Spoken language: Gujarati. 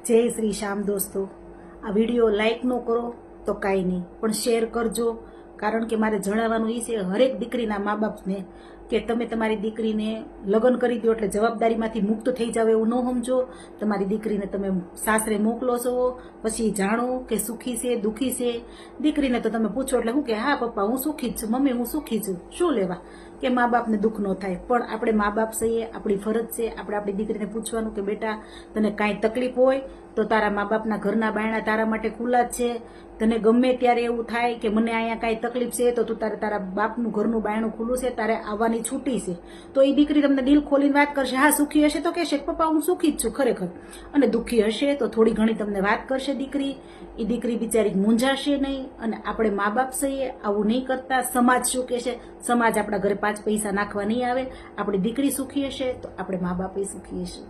જય શ્રી શ્યામ દોસ્તો, આ વિડીયો લાઈક ન કરો તો કાંઈ નહીં, પણ શેર કરજો. કારણ કે મારે જણાવવાનું એ છે હરેક દીકરીના મા બાપને કે તમે તમારી દીકરીને લગ્ન કરી દો એટલે જવાબદારીમાંથી મુક્ત થઈ જાવ એવું ન સમજો. તમારી દીકરીને તમે સાસરે મોકલો છો, પછી જાણો કે સુખી છે દુઃખી છે. દીકરીને તો તમે પૂછો એટલે હું કે હા પપ્પા હું સુખી જ છું, મમ્મી હું સુખી છું, શું લેવા કે મા બાપને દુઃખ ન થાય. પણ આપણે મા બાપ છીએ, આપણી ફરજ છે આપણે આપણી દીકરીને પૂછવાનું કે બેટા તને કાંઈ તકલીફ હોય તો તારા મા બાપના ઘરના બાયણા તારા માટે ખુલ્લા જ છે. તને ગમે ત્યારે એવું થાય કે મને અહીંયા કાંઈ તકલીફ છે તો તું તારા બાપનું ઘરનું બાયણું ખુલ્લું છે, તારે આવવાની છૂટી છે. તો એ દીકરી તમને દિલ ખોલીને વાત કરશે. હા સુખી હશે તો કહેશે પપ્પા હું સુખી જ છું ખરેખર, અને દુઃખી હશે તો થોડી ઘણી તમને વાત કરશે દીકરી. એ દીકરી બિચારી મૂંઝાશે નહીં. અને આપણે મા બાપ છીએ આવું નહીં કરતા. સમાજ શું કહેશે? સમાજ આપણા ઘરે 5 પૈસા નાખવા નહીં આવે. આપણી દીકરી સુખી હશે તો આપણે મા બાપ સુખી હશે.